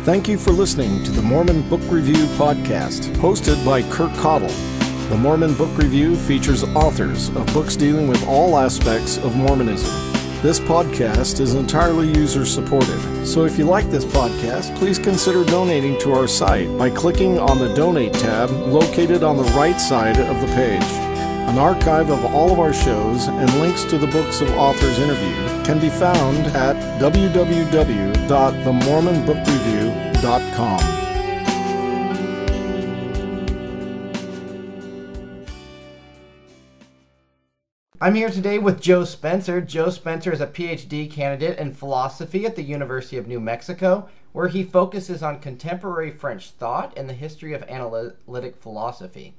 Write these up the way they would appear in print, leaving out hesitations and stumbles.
Thank you for listening to the Mormon Book Review podcast, hosted by Kirk Caudle. The Mormon Book Review features authors of books dealing with all aspects of Mormonism. This podcast is entirely user-supported, so if you like this podcast, please consider donating to our site by clicking on the Donate tab located on the right side of the page. An archive of all of our shows and links to the books of authors interviewed can be found at www.themormonbookreview.com. I'm here today with Joe Spencer. Joe Spencer is a Ph.D. candidate in philosophy at the University of New Mexico, where he focuses on contemporary French thought and the history of analytic philosophy.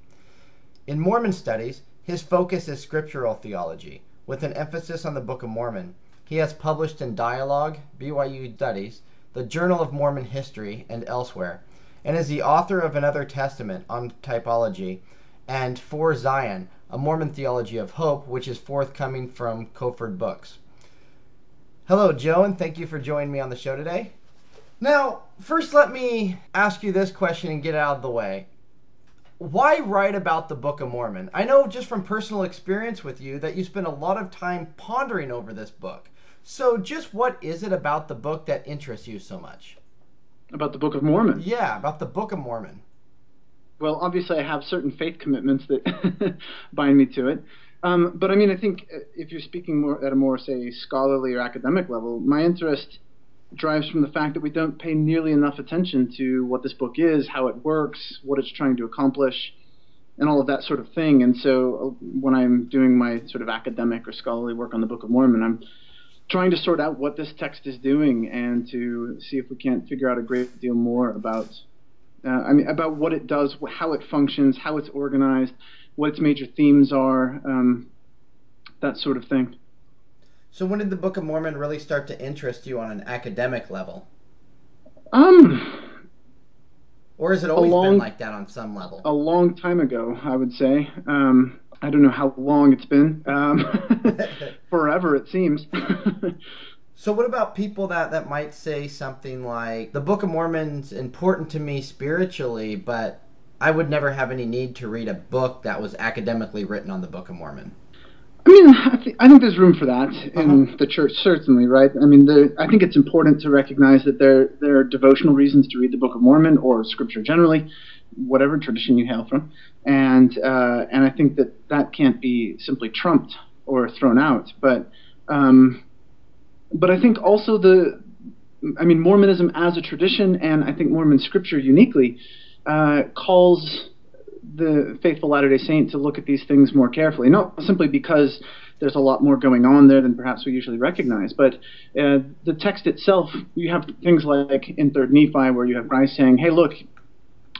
In Mormon studies, his focus is scriptural theology, with an emphasis on the Book of Mormon. He has published in Dialogue, BYU Studies, the Journal of Mormon History, and elsewhere, and is the author of Another Testament on Typology and For Zion, a Mormon Theology of Hope, which is forthcoming from Kofford Books. Hello, Joe, and thank you for joining me on the show today. Now, first let me ask you this question and get it out of the way. Why write about the Book of Mormon? I know just from personal experience with you that you spend a lot of time pondering over this book. So just what is it about the book that interests you so much? About the Book of Mormon? Yeah, about the Book of Mormon. Well, obviously I have certain faith commitments that bind me to it. But I mean, I think if you're speaking more at a more, say, scholarly or academic level, my interest drives from the fact that we don't pay nearly enough attention to what this book is, how it works, what it's trying to accomplish, and all of that sort of thing. And so when I'm doing my sort of academic or scholarly work on the Book of Mormon, I'm trying to sort out what this text is doing and to see if we can't figure out a great deal more about about what it does, how it functions, how it's organized, what its major themes are, that sort of thing. So when did the Book of Mormon really start to interest you on an academic level? Or has it always been like that on some level? A long time ago, I would say. I don't know how long it's been. Forever, it seems. So what about people that might say something like, the Book of Mormon's important to me spiritually, but I would never have any need to read a book that was academically written on the Book of Mormon? I mean, I think there's room for that in the church, certainly, right? I mean, I think it's important to recognize that there are devotional reasons to read the Book of Mormon or Scripture generally, whatever tradition you hail from, and I think that can't be simply trumped or thrown out. But I think also Mormonism as a tradition, and I think Mormon Scripture uniquely, calls the faithful Latter-day Saint to look at these things more carefully, not simply because there's a lot more going on there than perhaps we usually recognize, but the text itself, you have things like in 3rd Nephi where you have guys saying, hey, look,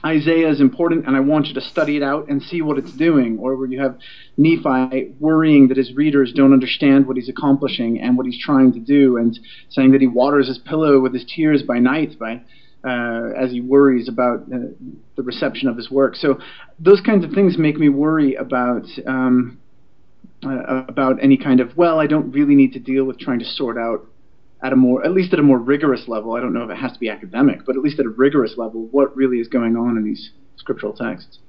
Isaiah is important and I want you to study it out and see what it's doing, or where you have Nephi worrying that his readers don't understand what he's accomplishing and what he's trying to do, and saying that he waters his pillow with his tears by night as he worries about the reception of his work. So those kinds of things make me worry about any kind of, well, I don't really need to deal with trying to sort out at least at a more rigorous level. I don't know if it has to be academic, but at least at a rigorous level, what really is going on in these scriptural texts.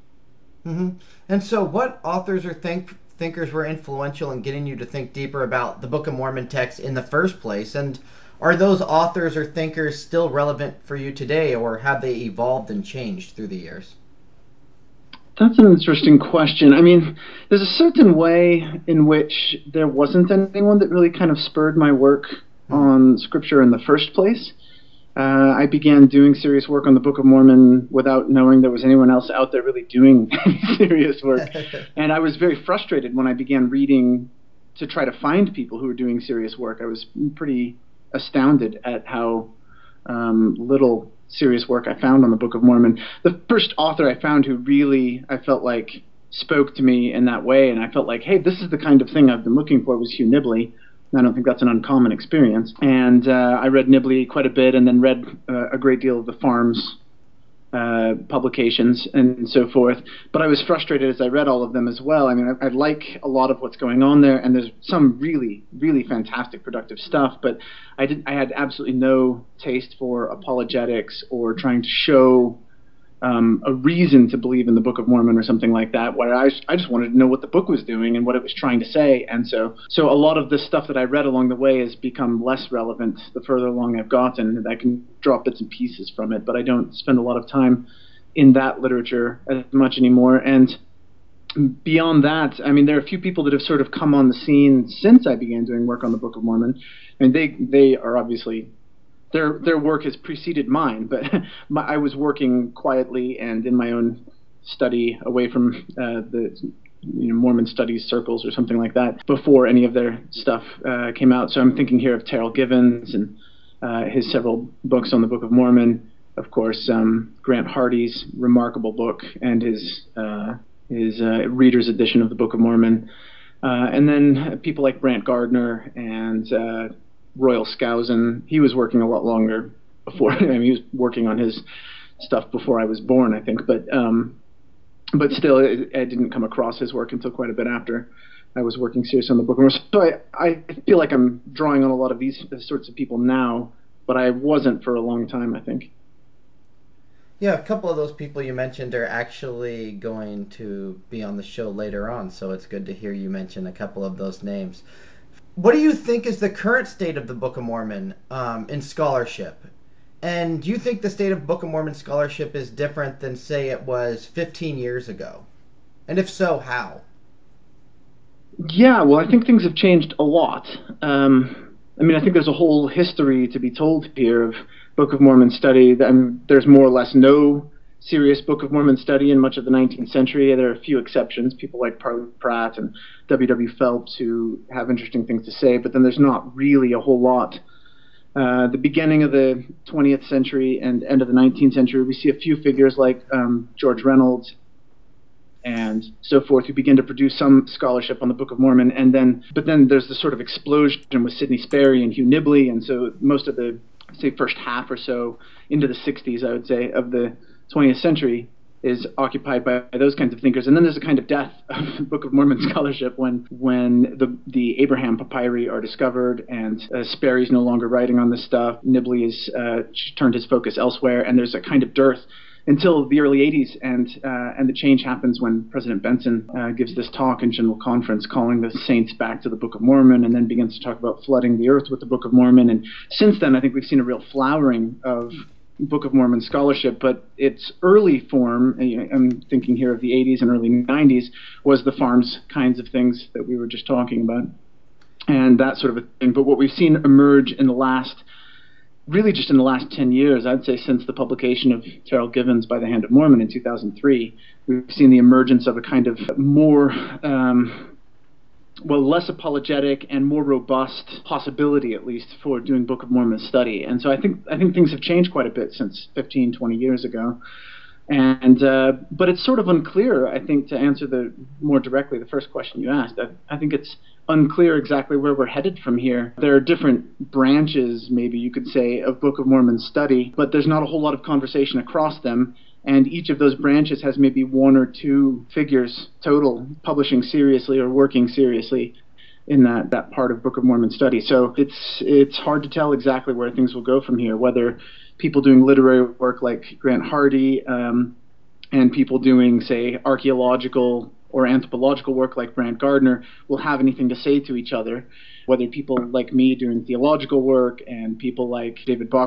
Mm-hmm. And so what authors or thinkers were influential in getting you to think deeper about the Book of Mormon text in the first place? And are those authors or thinkers still relevant for you today, or have they evolved and changed through the years? That's an interesting question. I mean, there's a certain way in which there wasn't anyone that really kind of spurred my work on Scripture in the first place. I began doing serious work on the Book of Mormon without knowing there was anyone else out there really doing serious work. And I was very frustrated when I began reading to try to find people who were doing serious work. I was pretty astounded at how little serious work I found on the Book of Mormon. The first author I found who really, I felt like, spoke to me in that way, and I felt like, hey, this is the kind of thing I've been looking for, was Hugh Nibley. I don't think that's an uncommon experience. And I read Nibley quite a bit, and then read a great deal of the Farms publications and so forth. But I was frustrated as I read all of them as well. I mean, I like a lot of what's going on there, and there's some really, really fantastic, productive stuff. But I had absolutely no taste for apologetics or trying to show a reason to believe in the Book of Mormon or something like that, where I just wanted to know what the book was doing and what it was trying to say. And so a lot of the stuff that I read along the way has become less relevant the further along I've gotten. I can drop bits and pieces from it, but I don't spend a lot of time in that literature as much anymore. And beyond that, I mean, there are a few people that have sort of come on the scene since I began doing work on the Book of Mormon. And they are obviously... Their work has preceded mine, but I was working quietly and in my own study away from the Mormon studies circles or something like that before any of their stuff came out. So I'm thinking here of Terrell Givens and his several books on the Book of Mormon. Of course, Grant Hardy's remarkable book and his reader's edition of the Book of Mormon. And then people like Brant Gardner and Royal Skousen. He was working a lot longer before. I mean, he was working on his stuff before I was born, I think. But still, I didn't come across his work until quite a bit after I was working seriously on the Book of Mormon. So I feel like I'm drawing on a lot of these sorts of people now, but I wasn't for a long time, I think. Yeah, a couple of those people you mentioned are actually going to be on the show later on, so it's good to hear you mention a couple of those names. What do you think is the current state of the Book of Mormon in scholarship? And do you think the state of Book of Mormon scholarship is different than, say, it was 15 years ago? And if so, how? Yeah, well, I think things have changed a lot. I mean, I think there's a whole history to be told here of Book of Mormon study. There's more or less no serious Book of Mormon study in much of the 19th century. There are a few exceptions, people like Parley Pratt and W.W. Phelps, who have interesting things to say, but then there's not really a whole lot. The beginning of the 20th century and end of the 19th century, we see a few figures like George Reynolds and so forth, who begin to produce some scholarship on the Book of Mormon. But then there's this sort of explosion with Sidney Sperry and Hugh Nibley, and so most of the, say, first half or so into the 60s, I would say, of the 20th century is occupied by those kinds of thinkers. And then there's a kind of death of Book of Mormon scholarship when the Abraham papyri are discovered, and Sperry's no longer writing on this stuff. Nibley has turned his focus elsewhere, and there's a kind of dearth until the early 80s, and the change happens when President Benson gives this talk in General Conference calling the saints back to the Book of Mormon, and then begins to talk about flooding the earth with the Book of Mormon. And since then, I think we've seen a real flowering of Book of Mormon scholarship, but its early form, I'm thinking here of the 80s and early 90s, was the farms kinds of things that we were just talking about, and that sort of a thing. But what we've seen emerge in the last 10 years, I'd say since the publication of Terrell Givens by the Hand of Mormon in 2003, we've seen the emergence of a kind of more less apologetic and more robust possibility, at least, for doing Book of Mormon study. And so I think things have changed quite a bit since 15, 20 years ago. And but it's sort of unclear, I think, to answer more directly the first question you asked. I think it's unclear exactly where we're headed from here. There are different branches, maybe you could say, of Book of Mormon study, but there's not a whole lot of conversation across them. And each of those branches has maybe one or two figures total publishing seriously or working seriously in that part of Book of Mormon study. So it's hard to tell exactly where things will go from here, whether people doing literary work like Grant Hardy and people doing, say, archaeological or anthropological work like Brant Gardner will have anything to say to each other, whether people like me doing theological work and people like David Bach